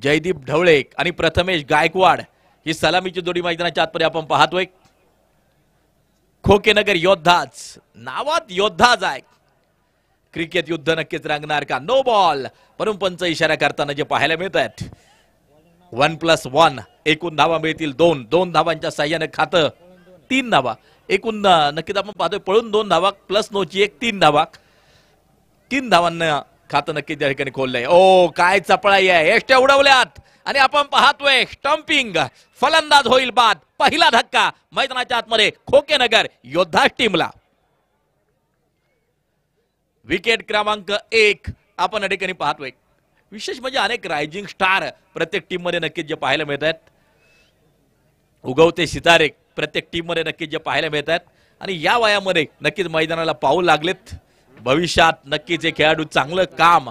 जयदीप ढवळे आणि प्रथमेश गायकवाड ही सलामीची जोडी मैदानाच्या आतमध्ये आपण पाहतोय। खोकेनगर योद्धाच नावात योद्धाच आहे। क्रिकेट युद्ध नक्कीच रंगणार का? नो बॉल परंतु पंच इशारा करताना जे पाहायला मिळत आहेत 1+1 एकूण धावा मिळतील 2 धावांच्या साह्याने खातं 3 धावा एकूण नक्कीच आपण पाहतोय पळून 2 धावा प्लस नोची एक 3 धावा 3 धावांना खातं नक्कीच त्या ठिकाणी खोललंय। ओ काय चपळाई आहे एष्ट्या उडवल्यात आणि आपण पाहतोय स्टंपिंग फलंदाज होईल बाद पहिला धक्का मैदानाच्या आतमध्ये खोकेनगर योद्धा टीमला। विकेट क्रमांक 1 आपण या ठिकाणी पाहतोय। विशेष म्हणजे अनेक रायझिंग स्टार प्रत्येक टीम मध्ये नक्कीच जे पाहायला मिळत आहेत उगवते सितारे प्रत्येक टीम मध्ये नक्कीच जे पाहायला मिळत आहेत आणि या वयामध्ये नक्कीच मैदानाला पाऊल लागलेत। भविष्यात नक्कीच हे खेळाडू चांगलं काम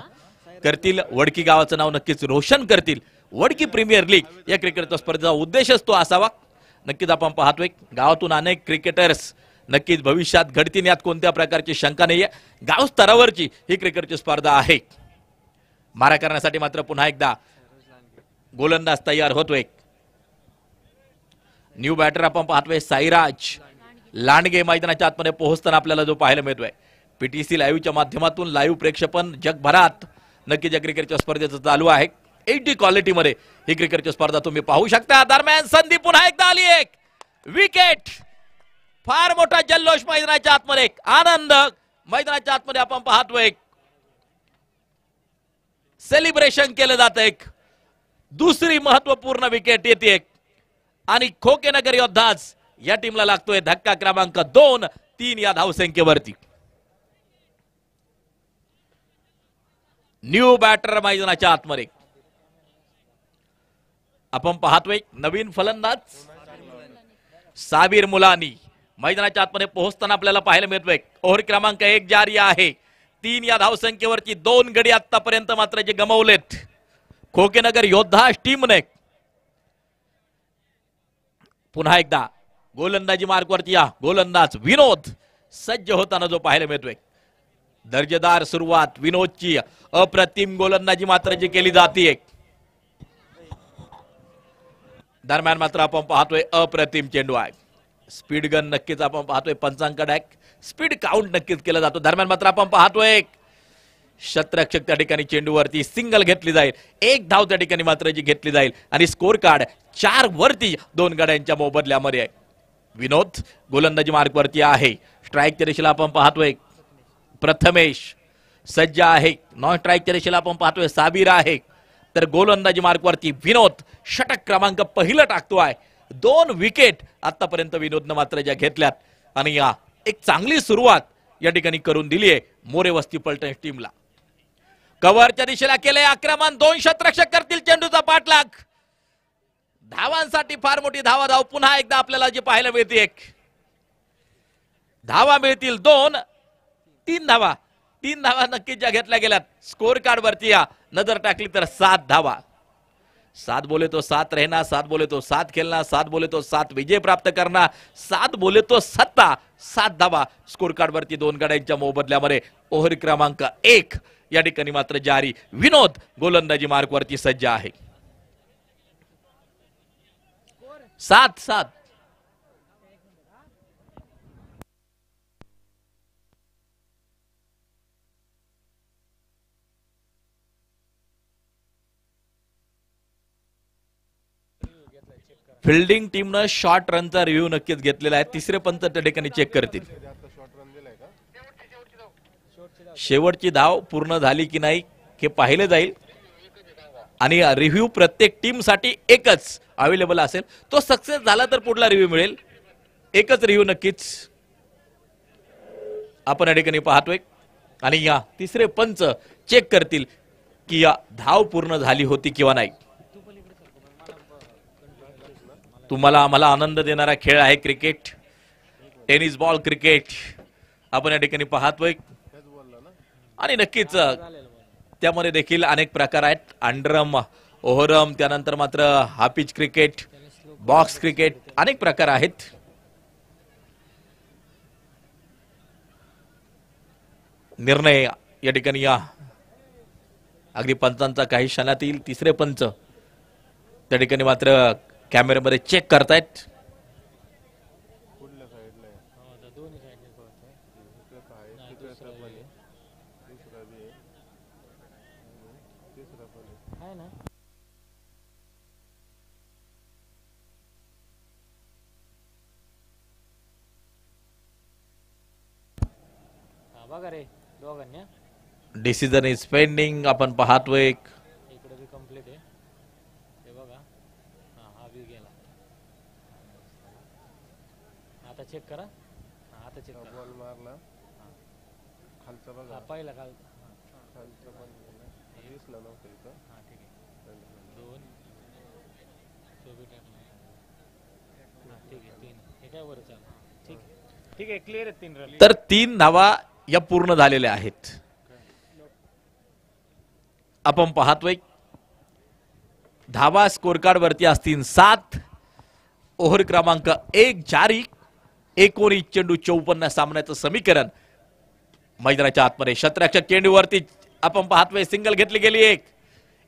करतील वडकी गावाचं नाव नक्कीच रोशन करतील। वडकी प्रीमियर लीग या क्रिकेट स्पर्धेचा उद्देशच तो असावा। नक्कीच आपण पाहतोय गावातून अनेक क्रिकेटर्स नक्कीच भविष्यात घडतील यात कोणत्या प्रकारची शंका नाहीये। गाव स्तरावरची ही क्रिकेटची स्पर्धा आहे। मारा करण्यासाठी मात्र पुन्हा एकदा गोलंदाज तयार होतोय। न्यू बॅटर आपण पाहतोय साईराज लांडगे मैदानाच्या आतमध्ये पोहोचताना आपल्याला जो पाहायला मिळतोय। पीटीसी लाईव्हच्या माध्यमातून लाईव्ह प्रेक्षेपण जगभरात नक्कीच या क्रिकेटच्या स्पर्धेचं चालू आहे। HD क्वालिटी मध्ये ही क्रिकेटची स्पर्धा तुम्ही पाहू शकता। दरम्यान संधी पुन्हा एकदा आली एक विकेट फार मोठा जल्लोष मैदानाच्या आतमध्ये आनंद मैदानाच्या आतमध्ये आपण पाहतोय सेलिब्रेशन केलं जात एक दुसरी महत्वपूर्ण विकेट येते आणि खोकेनगर योद्धाच या टीमला लागतोय धक्का क्रमांक 2-3 या धावसंख्येवरती। न्यू बॅटर मैदानाच्या आतमध्ये आपण पाहतोय नवीन फलंदाज साबिर मुलानी मैदानाच्या आतमध्ये पोहोचताना आपल्याला पाहायला मिळतोय। ओव्हर क्रमांक 1 जारी आहे 3 या धावसंख्येवरची 2 गडी आतापर्यंत मात्र जे गमावलेत खोकेनगर योद्धा टीमने। पुन्हा एकदा गोलंदाजी मार्कवरती या गोलंदाज विनोद सज्ज होताना जो पाहायला मिळतोय। दर्जेदार सुरुवात विनोदची अप्रतिम गोलंदाजी मात्र जी केली जाते। दरम्यान मात्र आपण पाहतोय अप्रतिम चेंडू आहे। स्पीड गन नक्कीच आपण पाहतोय पंचांकड आहे स्पीड काउंट नक्कीच केला जातो। दरम्यान मात्र आपण पाहतोय शतरक्षक त्या ठिकाणी चेंडूवरती सिंगल घेतली जाईल 1 धाव त्या ठिकाणी मात्र जी घेतली जाईल आणि स्कोर कार्ड 4 वरती 2 गड्यांच्या मोबदल्यामध्ये आहे। विनोद गोलंदाजी मार्कवरती आहे। स्ट्राईकच्या दिशेला आपण पाहतोय प्रथमेश सज्ज आहे। नॉन स्ट्राईकच्या दिशेला आपण पाहतोय साबिर आहे तर गोलंदाजी मार्कवरती विनोद षटक क्रमांक पहिलं टाकतोय। 2 विकेट आतापर्यंत विनोदनं मात्र ज्या घेतल्यात आणि या एक चांगली सुरुवात या ठिकाणी करून दिली आहे मोरे वस्ती पलटण टीमला। कव्हरच्या दिशेला केले आक्रमण 2 शतरक्षक करतील चेंडूचा पाठलाग धावांसाठी फार मोठी धाव पुन्हा एकदा आपल्याला जे पाहायला मिळते एक धावा मिळतील 2-3 धावा 3 धावा नक्कीच ज्या घेतल्या गेल्यात स्कोर कार्ड वरती या नजर टाकली तर 7 धावा 7 बोले तो 7 रहना 7 बोले तो 7 खेलना 7 बोले तो 7 विजय प्राप्त करना 7 बोले तो सत्ता 7 धावा स्कोर कार्ड वरती 2 गड्यांच्या मोबदल्यामध्ये ओव्हर क्रमांक 1 या ठिकाणी मात्र जारी। विनोद गोलंदाजी मार्कवरती सज्ज आहे। 7-7 फिल्डिंग टीमनं शॉर्ट रनचा रिव्ह्यू नक्कीच घेतलेला आहे। तिसरे पंच त्या ठिकाणी चेक करतील शेवटची धाव पूर्ण झाली की नाही हे पाहिले जाईल आणि रिव्ह्यू प्रत्येक टीम साठी एकच अवेलेबल असेल। तो सक्सेस झाला तर पुढला रिव्ह्यू मिळेल। एकच रिव्ह्यू नक्कीच आपण या ठिकाणी पाहतोय आणि या तिसरे पंच चेक करतील की या धाव पूर्ण झाली होती किंवा नाही। तुम्हाला आम्हाला आनंद देणारा खेळ आहे क्रिकेट टेनिस बॉल क्रिकेट आपण या ठिकाणी पाहतोय आणि नक्कीच त्यामध्ये देखील अनेक प्रकार आहेत अंडरम ओव्हरम त्यानंतर मात्र हापिच क्रिकेट बॉक्स क्रिकेट अनेक प्रकार आहेत। निर्णय या ठिकाणी या अगदी पंचांचा काही क्षणात येईल। तिसरे पंच त्या ठिकाणी मात्र कॅमेऱ्यामध्ये चेक करतायत. Decision is pending. आपण पाहतोय इकडे बी कंप्लीट आहे. हे बघा, हा व्यू गेला. आता चेक करा. आता चेक करा. बॉल मारला खालचा बघा. पहिला खालचा पण दिसला नव्हता इथं. हा ठीक आहे. 2 तो बी टाकला. हा ठीक आहे. 3 हे काय वर चाल. ठीक आहे. ठीक आहे. क्लिअर आहे 3 रन. तर 3 धावा या पूर्ण झालेल्या आहेत. आपण पाहतोय धावा स्कोर कार्ड वरती असतील 7. ओव्हर क्रमांक 1 जारी. 19 चेंडू 54 सामन्याचं समीकरण मैदानाच्या आतमध्ये. क्षेत्ररक्षक चेंडूवरती आपण पाहतोय सिंगल घेतली गेली.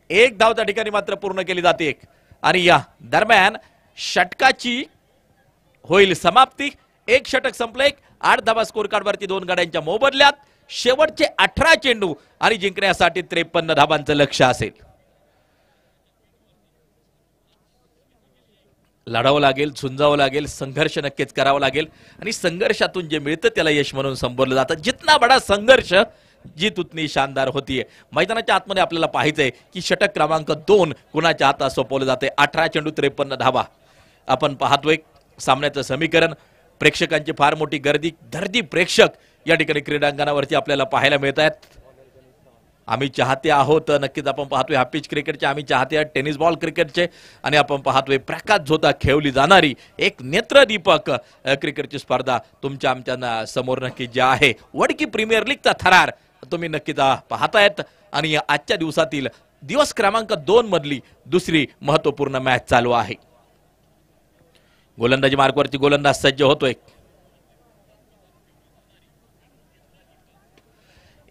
एक धाव त्या ठिकाणी मात्र पूर्ण केली जाते. आणि या दरम्यान षटकाची होईल समाप्ती. एक षटक संपले. 8 धावा स्कोर कार्ड वरती 2 गाड्यांच्या मोबदल्यात. शेवटचे 18 चेंडू आणि जिंकण्यासाठी 53 धावांचं लक्ष्य असेल. लढावं लागेल, झुंजावं लागेल, संघर्ष नक्कीच करावा लागेल. आणि संघर्षातून जे मिळतं त्याला यश म्हणून संबोधलं जातं. जितना बडा संघर्ष जीत उतनी शानदार होतीये. मैदानाच्या आतमध्ये आपल्याला पाहायचंय की षटक क्रमांक 2 कुणाच्या हातात सोपवलं जाते. 18 चेंडू 53 धावा. आपण पाहतोय सामन्याचं समीकरण. प्रेक्षकांची फार मोठी गर्दी, दर्दी प्रेक्षक या ठिकाणी क्रीडांगणावरती आपल्याला पाहायला मिळत आहेत. आम्ही चाहते आहोत, नक्कीच आपण पाहतोय हाफ पिच क्रिकेटचे आम्ही चाहते आहोत, टेनिस बॉल क्रिकेटचे. आणि आपण पाहतोय प्रकाश झोता खेळली जाणारी एक नेत्रदीपक क्रिकेटची स्पर्धा तुमच्या आमच्या समोर नक्की जे आहे वडकी प्रीमियर लीगचा थरार तुम्ही नक्कीच पाहतायत. आणि या आजच्या दिवसातील दिवस क्रमांक 2 मधली दुसरी महत्वपूर्ण मॅच चालू आहे. गोलंदाजी मार्कवरती गोलंदाज सज्ज होतोय.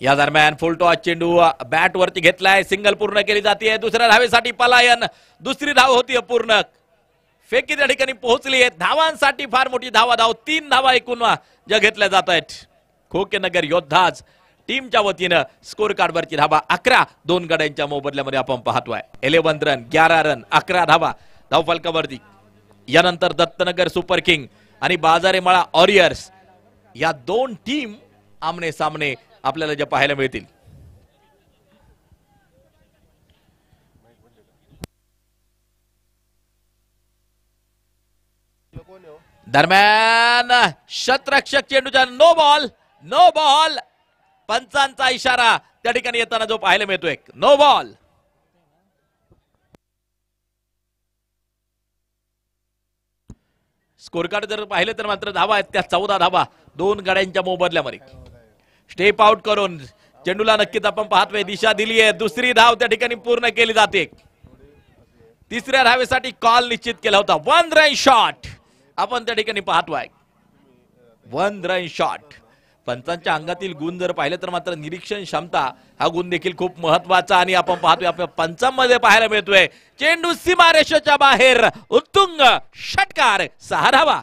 या दरम्यान फुल टॉस चेंडू बॅट वरती घेतलाय. सिंगल पूर्ण केली जाते. दुसऱ्या धावेसाठी पलायन. दुसरी धाव होती पूर्ण. फेकी त्या ठिकाणी पोहोचली आहे. धावांसाठी फार मोठी धाव 3 धावा एकूण ज्या घेतल्या जात आहेत. खोकेनगर योद्धाज टीमच्या वतीनं स्कोर कार्ड वरची धावा 11. 2 गड्यांच्या मोबदल्यामध्ये आपण पाहतोय 11 रन 11 रन 11 धावा धावफलकावरती. यानंतर दत्तनगर सुपर किंग आणि बाजारेमाळा वॉरियर्स या 2 टीम आमने सामने आपल्याला जे पाहायला मिळतील. दरम्यान क्षेत्ररक्षक चेंडूच्या नो बॉल पंचांचा इशारा त्या ठिकाणी येताना जो पाहायला मिळतोय. No ball. स्कोर कार्ड जर पाहिलं तर मात्र धावा आहेत त्या 14 धावा 2 गाड्यांच्या मोबदल्यामध्ये. स्टेप आउट करून चेंडूला नक्कीच आपण पाहतोय दिशा दिली आहे. दुसरी धाव त्या ठिकाणी पूर्ण केली जाते. तिसऱ्या धावेसाठी कॉल निश्चित केला होता. 1 रन शॉट आपण त्या ठिकाणी पाहतोय. 1 रन शॉट. पंचांच्या अंगातील गुण जर पाहिले तर मात्र निरीक्षण क्षमता हा गुण देखील खूप महत्वाचा. आणि आपण पाहतोय आपल्या पंचांमध्ये पाहायला मिळतोय चेंडू सीमारेषेच्या बाहेर उत्तुंग षटकार 6 धावा.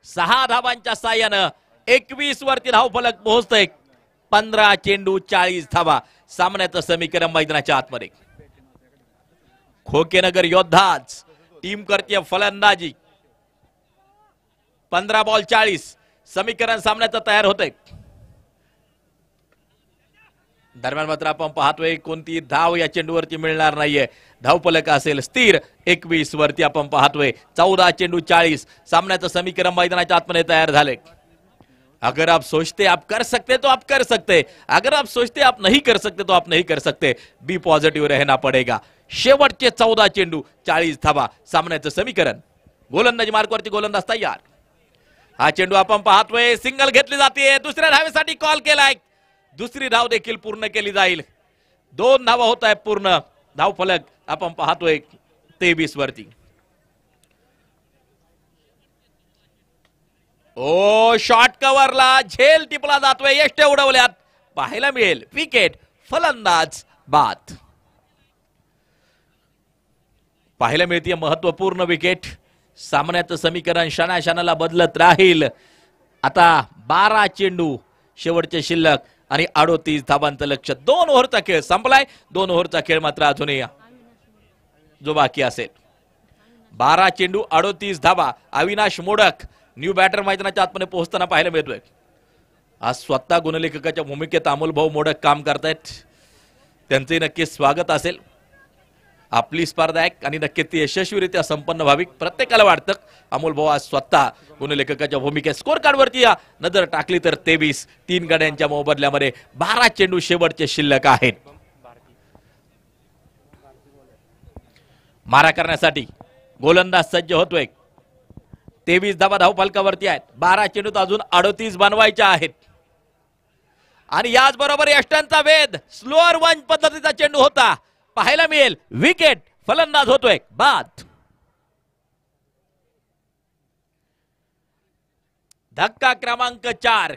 6 धावांच्या साह्यानं 21 वरती धावफलक पोहोचतोय. 15 चेंडू 40 धावा सामन्याचं समीकरण मैदानाच्या आतमध्ये. खोकेनगर योद्धाच टीम करते फलंदाजी. 15 बॉल 40 समीकरण सामन्याचं तयार होतंय. दरम्यान मात्र आपण पाहतोय कोणती धाव या चेंडूवरती मिळणार नाहीये. धावफलक असेल स्थिर 21 वरती आपण पाहतोय. 14 चेंडू 40 सामन्याचं समीकरण मैदानाच्या आतमध्ये तयार झाले. अगर आप सोचते आप कर सकते तो आप कर सकते, अगर आप सोचते आप नहीं कर सकते तो आप नहीं कर सकते. बी पॉझिटिव्ह रहना पडेगा. शेवटचे 14 चेंडू 40 धावा सामन्याचं समीकरण. गोलंदाजी मार्कवरती गोलंदाज तयार. हा चेंडू आपण पाहतोय सिंगल घेतली जाते. दुसऱ्या धावेसाठी कॉल केलाय. दुसरी धाव देखील पूर्ण केली जाईल. 2 धावा होत आहे पूर्ण. धावफलक आपण पाहतोय 23 वरती. ओ शॉट कव्हरला झेल टिपला जातोय. यष्टे उडवल्यात पाहायला मिळेल विकेट. फलंदाज बाद. पाहायला मिळते महत्वपूर्ण विकेट. सामन्याचं समीकरण क्षणाक्षणाला बदलत राहील. आता 12 चेंडू शेवटचे शिल्लक आणि 38 धावांचं लक्ष्य. 2 ओव्हरचा खेळ संपलाय. 2 ओव्हरचा खेळ मात्र अजूनही जो बाकी असेल. 12 चेंडू 38 धावा. अविनाश मोडक न्यू बॅटर मैदानाच्या आतमध्ये पोहोचताना पाहायला मिळतोय. आज स्वतः गुणलेखकाच्या भूमिकेत अमोल भाऊ मोडक काम करतायत. त्यांचे नक्कीच स्वागत असेल. आपली स्पर्धा आहे आणि नक्कीच ती यशस्वीरित्या संपन्न व्हावी प्रत्येकाला वाटतं. अमोल भाऊ आज स्वतः गुणलेखकाच्या भूमिकेत. स्कोर कार्डवरती नजर टाकली तर 23. 3 गड्यांच्या मोबदल्यामध्ये 12 चेंडू शेवटचे शिल्लक आहेत. मारा करण्यासाठी गोलंदाज सज्ज होतोय. 23 धावा धावफलकावरती आहेत. 12 चेंडूत अजून 38 बनवायच्या आहेत. आणि याचबरोबर यष्टांचा वेध. स्लोअर वन पद्धतीचा चेंडू होता. पाहायला मिळेल विकेट. फलंदाज होतोय बाद. धक्का क्रमांक 4.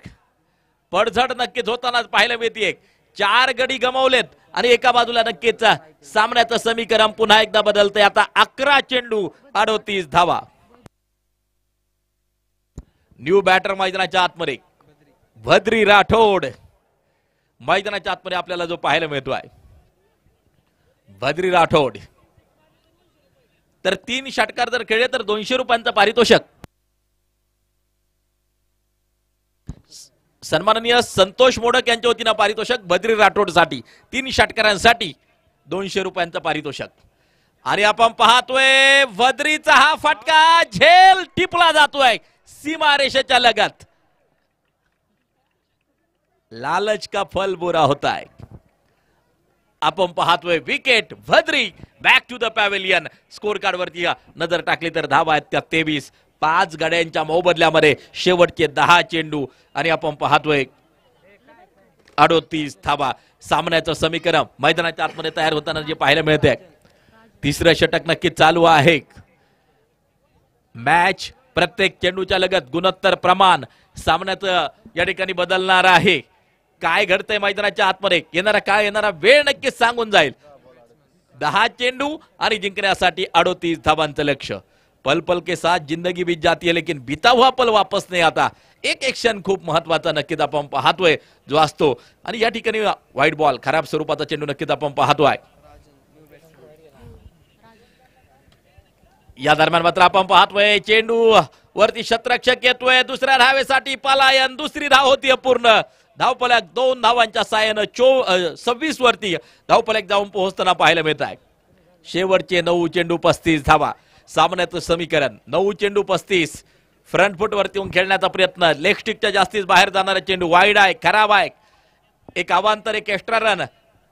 पडझड नक्कीच होताना पाहायला मिळते. 4 गडी गमावलेत आणि एका बाजूला नक्कीच सामन्याचं समीकरण पुन्हा एकदा बदलतंय. आता 11 चेंडू 38 धावा. न्यू बॅटर मैदानाच्या आतमध्ये भद्री राठोड मैदानाच्या आतमध्ये आपल्याला जो पाहायला मिळतोय. भद्री राठोड तर 3 षटकार जर खेळले तर 200 रुपयांचं पारितोषिक. सन्माननीय संतोष मोडक यांच्या वतीनं पारितोषिक भद्री राठोड साठी 3 षटकारांसाठी 200 रुपयांचं पारितोषिक. आणि आपण पाहतोय भद्रीचा हा फटका झेल टिपला जातोय सीमारेषेच्या लगत. लालच का फल बुरा होता है. आपण पाहतोय विकेट. भद्री back to the pavilion. Score card वरती नजर टाकली तर धावा आहेत त्या 23. 5 गड्यांच्या मोबदल्यामध्ये शेवटचे 10 चेंडू आणि आपण पाहतोय 38 धावा. सामन्याचं समीकरण मैदानाच्या आतमध्ये तयार होताना जे पाहायला मिळते. 3रं षटक नक्कीच चालू आहे. मॅच प्रत्येक चेंडूच्या लगत गुणोत्तर प्रमाण सामन्याचं या ठिकाणी बदलणार आहे. काय घडतंय मैदानाच्या आतमध्ये येणारा वेळ नक्कीच सांगून जाईल. 10 चेंडू आणि जिंकण्यासाठी 38 धावांचं लक्ष्य. पल पल के साथ जिंदगी बीत जाती है लेकिन बीता हुआ पल वापस नहीं आता. एक क्षण खूप महत्वाचा नक्कीच आपण पाहतोय जो असतो. आणि या ठिकाणी व्हाईट बॉल खराब स्वरूपाचा चेंडू नक्कीच आपण पाहतोय. या दरम्यान मात्र आपण पाहतोय चेंडू वरती शतरक्षक येतोय. दुसऱ्या धावेसाठी पलायन. 2री धाव होती पूर्ण. धावफलक 2 धावांच्या साहाय्यानं 26 वरती धावफलक जाऊन पोहोचताना पाहायला मिळत आहे. शेवटचे 9 चेंडू 35 धावा. सामन्याचं समीकरण 9 चेंडू 35. फ्रंट फुट वरती येऊन खेळण्याचा प्रयत्न. लेग स्टिकच्या जास्तीत बाहेर जाणारा चेंडू वाईड आहे. खराब आहे. एक अवांतर एक एक्स्ट्रा रन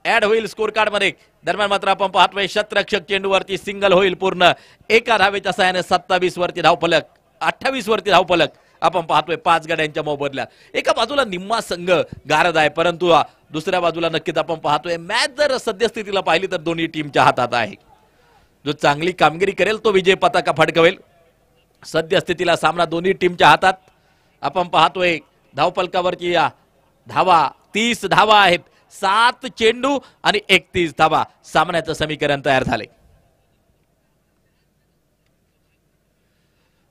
ऍड होईल स्कोर कार्ड मध्ये. दरम्यान मात्र आपण पाहतोय शतरक्षक चेंडूवरती सिंगल होईल पूर्ण. एका धावेच्या साहाय्याने 27 वरती धावफलक. 28 वरती धावफलक आपण पाहतोय 5 गड्यांच्या मोबदल्यात. एका बाजूला निम्मा संघ गारद आहे परंतु दुसऱ्या बाजूला नक्कीच आपण पाहतोय मॅच जर सद्यस्थितीला पाहिली तर दोन्ही टीमच्या हातात आहे. जो चांगली कामगिरी करेल तो विजय पताका फडकवेल. सद्यस्थितीला सामना दोन्ही टीमच्या हातात. आपण पाहतोय धावफलकावरची धावा 30 धावा आहेत. 7 चेंडू आणि 31 धावा. सामन्याचं समीकरण तयार झाले.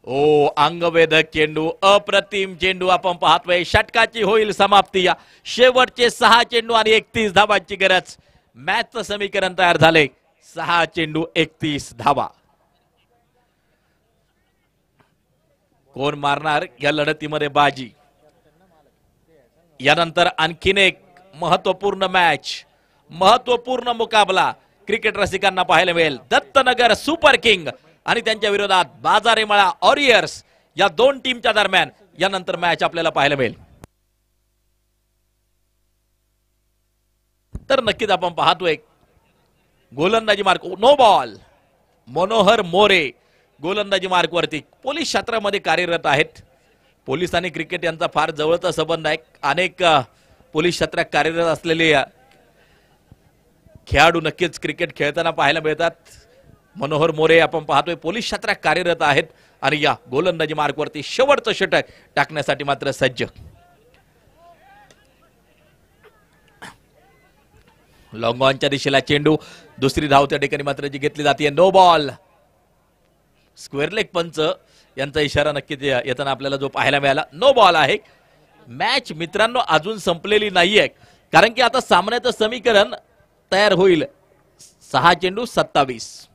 ओ अंगवेधक चेंडू. अप्रतिम चेंडू आपण पाहतोय. षटकाची होईल समाप्ती. शेवटचे 6 चेंडू आणि 31 धावांची गरज. मॅचचं समीकरण तयार झाले. 6 चेंडू 31 धावा. कोण मारणार या लढतीमध्ये बाजी. यानंतर आणखीन एक महत्वपूर्ण मॅच. महत्वपूर्ण मुकाबला क्रिकेट रसिकांना पाहायला मिळेल. दत्तनगर सुपर किंग आणि त्यांच्या विरोधात बाजारेमळा वॉरियर्स या 2 टीमच्या दरम्यान यानंतर मॅच आपल्याला पाहायला मिळेल. तर नक्कीच आपण पाहतोय गोलंदाजी mark no ball. Manohar More गोलंदाजी मार्क वरती. पोलीस क्षेत्रामध्ये कार्यरत आहेत. पोलीस आणि क्रिकेट यांचा फार जवळचा संबंध आहे. अनेक पोलीस क्षेत्रात कार्यरत असलेले खेळाडू नक्कीच क्रिकेट खेळताना पाहायला मिळतात. मनोहर मोरे आपण पाहतोय पोलीस क्षेत्रात कार्यरत आहेत आणि या गोलंदाजी मार्कवरती शेवटचं षटक टाकण्यासाठी मात्र सज्ज. लॉंग ऑनच्या दिशेला चेंडू, दुसरी धाव त्या ठिकाणी मात्र जी घेतली जाते नो बॉल. स्क्वेअर लेग पंच यांचा इशारा नक्कीच येताना आपल्याला जो पाहायला मिळाला, नो बॉल आहे. मॅच मित्रांनो अजून संपलेली नाहीये, कारण की आता सामन्याचं समीकरण तयार होईल. 6 चेंडू 27.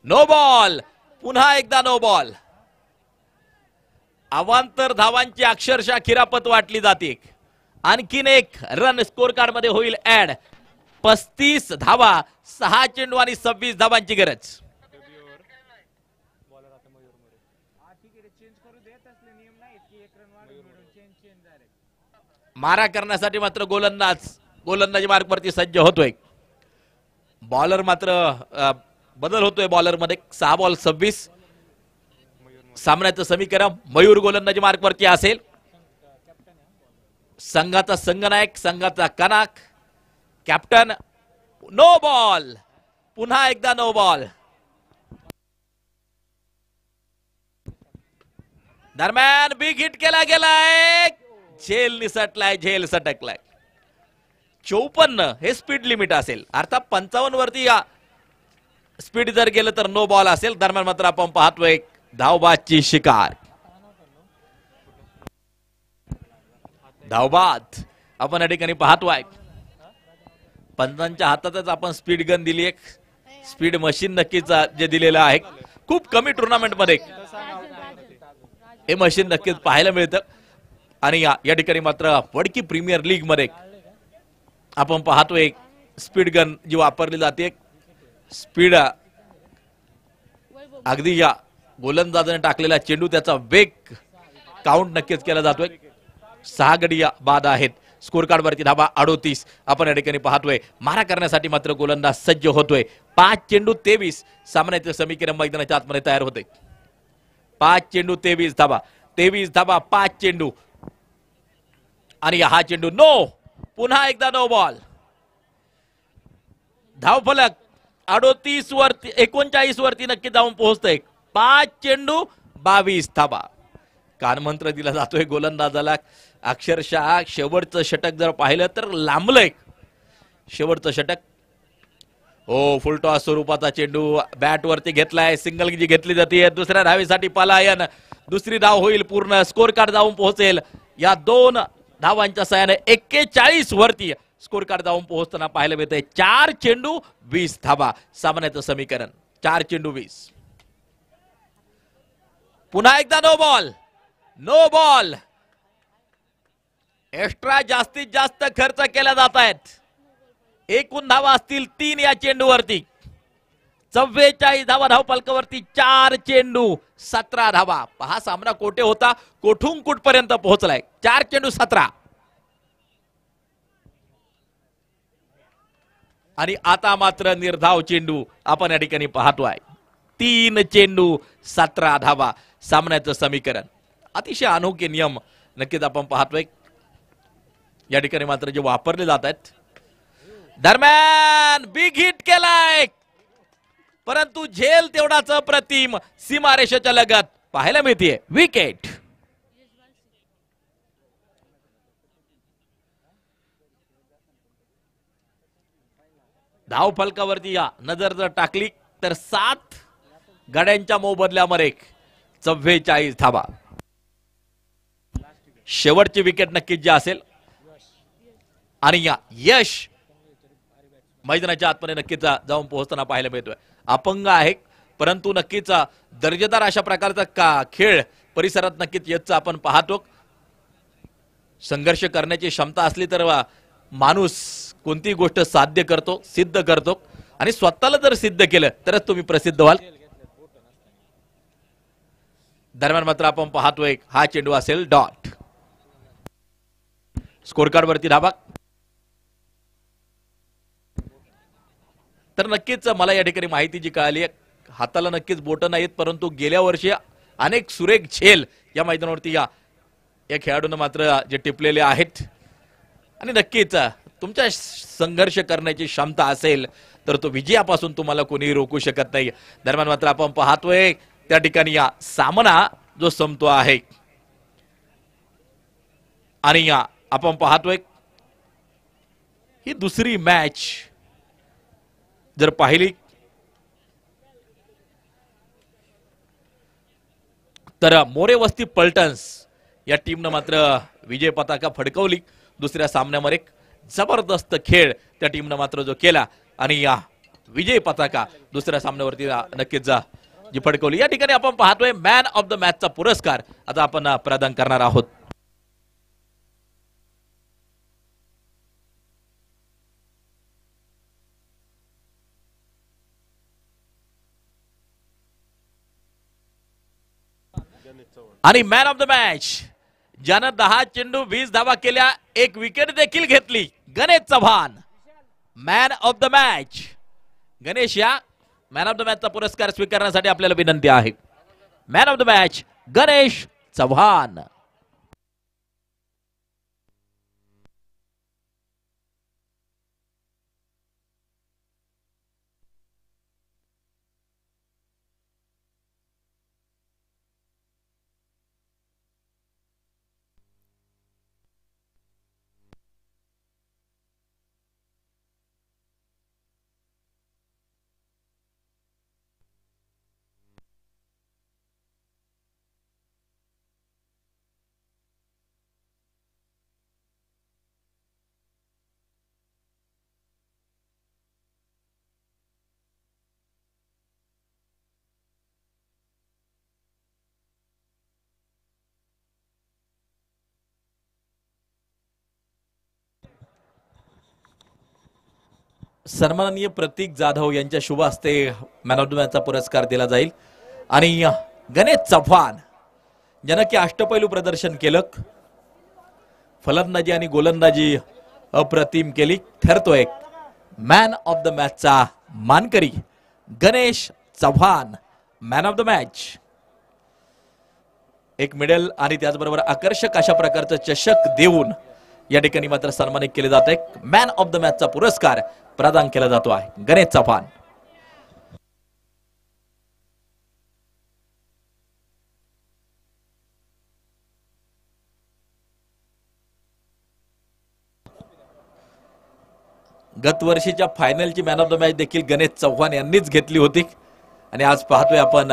नो बॉल, पुन्हा एकदा नो बॉल. अवांतर धावांची अक्षरशः खिरापत वाटली जाते. आणखीन एक रन स्कोर कार्ड मध्ये होईल ऍड. 35 धावा, 6 चेंडू आणि 26 धावांची गरज. मारा करण्यासाठी मात्र गोलंदाजी मार्गवरती सज्ज होतोय. बॉलर मात्र बदल होतोय बॉलर मध्ये. 6 बॉल 26. सामन्याचं समीकरण मयूर गोलंदाजी मार्गवरती असेल. संघाचा संघनायक, संघाचा कनाक, कॅप्टन. नो बॉल, पुन्हा एकदा नो बॉल. दरम्यान बिग हिट केला गेलाय. झेल निसटलाय, झेल सटकलाय. 54 हे स्पीड लिमिट असेल, अर्थात 55 वरती स्पीड जर गेलं तर नो बॉल असेल. दरम्यान मात्र आपण पाहतोय धावबादची शिकार. धावबाद आपण या ठिकाणी पाहतोय. पंचांच्या हातातच आपण स्पीड गन दिली, एक स्पीड मशीन नक्कीच जे दिलेलं आहे. खूप कमी टुर्नामेंट मध्ये हे मशीन नक्कीच पाहायला मिळतं. आणि या ठिकाणी मात्र वडकी प्रीमियर लीग मध्ये आपण पाहतोय स्पीड गन जी वापरली जाते. स्पीड अगदी या गोलंदाजाने टाकलेला चेंडू, त्याचा वेग काउंट नक्कीच केला जातोय. 6 गडी बाद आहेत. स्कोर कार्ड वरती धावा 38 आपण या ठिकाणी पाहतोय. मारा करण्यासाठी मात्र गोलंदाज सज्ज होतोय. 5 चेंडू 23. सामन्याचे समीकरण मैदानाच्या आतमध्ये तयार होते. 5 चेंडू 23 धावा, 23 धावा 5 चेंडू. आणि हा चेंडू नो, पुन्हा एकदा नो बॉल. धावफलक 38 वरती 39 वरती नक्की जाऊन पोहोचतोय. 5 चेंडू 22 धावा. कानमंत्र दिला जातोय गोलंदाजाला. अक्षरशः शेवटचं षटक जर पाहिलं तर लांबलंय शेवटचं षटक. हो, फुलटॉस स्वरूपाचा चेंडू बॅट वरती घेतलाय. सिंगल जी घेतली जाते. दुसऱ्या धावेसाठी पलायन. दुसरी धाव होईल पूर्ण. स्कोर कार्ड जाऊन पोहोचेल. या 2 धावांच्या सहाय्याने 41 वरती स्कोर कार्ड जाऊन पोहोचताना पाहायला मिळतंय. 4 चेंडू 20 धावा. सामन्याचं समीकरण 4 चेंडू 20. पुन्हा एकदा no ball, no ball. Extra जास्तीत जास्त खर्च केला जात आहेत. एकूण धावा असतील 3 या चेंडूवरती. 44 धावा धावफलकावरती. 4 चेंडू 17 धावा. पहा सामना कोठे होता, कोठून कुठपर्यंत पोहोचलाय. 4 चेंडू 17. आणि आता मात्र निर्धाव चेंडू आपण या ठिकाणी पाहतोय. 3 चेंडू 17 धावा. सामन्याचं समीकरण. अतिशय अनोखे नियम नक्कीच आपण पाहतोय या ठिकाणी मात्र जे वापरले जात आहेत. दरम्यान बिग हिट केलाय, परंतु झेल तेवढाच अप्रतिम सीमारेषेच्या लगत पाहायला मिळते. विकेट. धाव फलकावरती या नजर जर टाकली तर 7 गड्यांच्या मोबदल्यामध्ये 44 धावा. शेवटची विकेट नक्कीच जी असेल. आणि या यश मैदानाच्या आतमध्ये नक्कीच जाऊन पोहोचताना पाहायला मिळतोय. अपंग आहे, परंतु नक्कीच दर्जेदार अशा प्रकारचा खेळ परिसरात नक्कीच येतचा आपण पाहतो. संघर्ष करण्याची क्षमता असली तर माणूस कोणतीही गोष्ट साध्य करतो, सिद्ध करतो. आणि स्वतःला जर सिद्ध केलं तरच तुम्ही प्रसिद्ध व्हाल. दरम्यान मात्र आपण पाहतोय हा चेंडू असेल डॉट. स्कोर कार्ड वरती धावा. तर नक्कीच मला या ठिकाणी माहिती जी कळाली आहे, हाताला नक्कीच बोट नाहीत, परंतु गेल्या वर्षी अनेक सुरेख झेल या मैदानावरती या खेळाडूंना मात्र जे टिपलेले आहेत. आणि नक्कीच तुमच्या संघर्ष करण्याची क्षमता असेल तर तो विजयापासून तुम्हाला कोणीही रोखू शकत नाही. दरम्यान मात्र आपण पाहतोय त्या ठिकाणी या सामना जो संपतो आहे. आणि या आपण पाहतोय ही दुसरी मॅच जर पाहिली तर मोरे वस्ती पलटन्स या टीमनं मात्र विजय पताका फडकवली दुसऱ्या सामन्यावर. एक जबरदस्त खेळ त्या टीमनं मात्र जो केला आणि या विजय पताका दुसऱ्या सामन्यावरती नक्कीच जी फडकवली. या ठिकाणी आपण पाहतोय मॅन ऑफ द मॅचचा पुरस्कार आता आपण प्रदान करणार आहोत. आणि मॅन ऑफ द मॅच ज्यानं 10 चेंडू 20 धावा केल्या, 1 विकेट देखील घेतली, Ganesh Chavan man of the match. Ganesh या मॅन ऑफ द मॅचचा पुरस्कार स्वीकारण्यासाठी आपल्याला विनंती आहे. Man of the match Ganesh Chavan. सन्माननीय प्रतीक जाधव यांच्या शुभ हस्ते मॅन ऑफ द मॅचचा पुरस्कार दिला जाईल. आणि गणेश चव्हाण ज्यानं की अष्टपैलू प्रदर्शन केलं, फलंदाजी आणि गोलंदाजी अप्रतिम केली, ठरतोय मॅन ऑफ द मॅचचा मानकरी Ganesh Chavan man of the match. एक मेडल आणि त्याचबरोबर आकर्षक अशा प्रकारचं चषक देऊन या ठिकाणी मात्र सन्मानित केले जात आहे. मॅन ऑफ द मॅचचा पुरस्कार प्रदान केला जातो आहे गणेश चव्हाण. गत वर्षीच्या फायनलची मॅन ऑफ द मॅच देखील गणेश चव्हाण यांनीच घेतली होती आणि आज पाहतोय आपण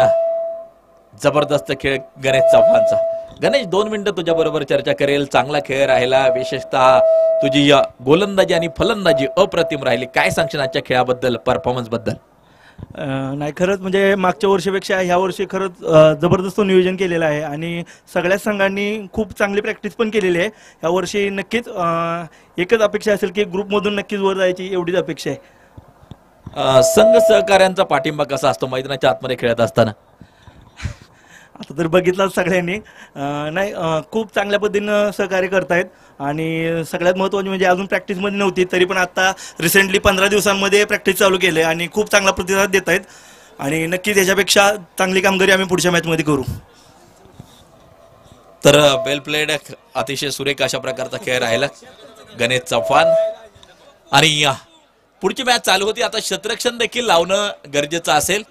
जबरदस्त खेळ गणेश चव्हाणचा. गणेश 2 मिनिटं तुझ्या बरोबर चर्चा करेल. चांगला खेळ राहिला, विशेषतः तुझी गोलंदाजी आणि फलंदाजी अप्रतिम राहिली. काय सांगशील आजच्या खेळाबद्दल, परफॉर्मन्स बद्दल? नाही, खरंच म्हणजे मागच्या वर्षीपेक्षा ह्या वर्षी खरंच जबरदस्त नियोजन केलेलं आहे आणि सगळ्याच संघांनी खूप चांगली प्रॅक्टिस पण केलेली आहे. ह्या वर्षी नक्कीच एकच अपेक्षा असेल की ग्रुपमधून नक्कीच वर जायची, एवढीच अपेक्षा आहे. संघ सहकार्यांचा पाठिंबा कसा असतो मैदानाच्या आतमध्ये खेळत असताना? आता तर बघितलं सगळ्यांनी, नाही खूप चांगल्या पद्धतीनं सहकार्य करतायत आणि सगळ्यात महत्त्वाचे म्हणजे अजून प्रॅक्टिसमध्ये नव्हती तरी पण आता रिसेंटली 15 दिवसांमध्ये प्रॅक्टिस चालू केली आणि खूप चांगला प्रतिसाद देत आहेत आणि नक्कीच याच्यापेक्षा चांगली कामगिरी आम्ही पुढच्या मॅचमध्ये करू. तर वेल प्लेड, अतिशय सुरेख अशा प्रकारचा खेळ राहिला गणेश चव्हाण. आणि पुढची मॅच चालू होती, आता शतरक्षण देखील लावणं गरजेचं असेल.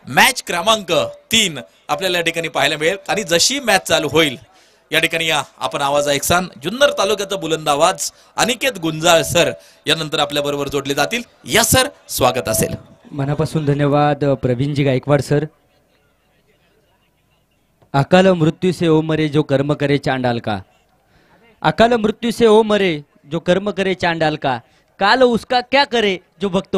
मॅच क्रमांक 3 आपल्याला या ठिकाणी पाहायला मिळेल आणि जशी मॅच चालू होईल या ठिकाणी आपण आवाज ऐकसान. जुन्नर तालुक्याचा बुलंद आवाज अनिकेत गुंजाळ सर यानंतर आपल्या बरोबर जोडले जातील. या सर, स्वागत असेल. मनापासून धन्यवाद प्रवीणजी गायकवाड सर. अकाल मृत्यू से ओ मरे जो कर्म करे चांडाल का, अकाल मृत्यू से ओ मरे जो कर्म करे चांडाल का, काल उसका क्या करे जो भक्त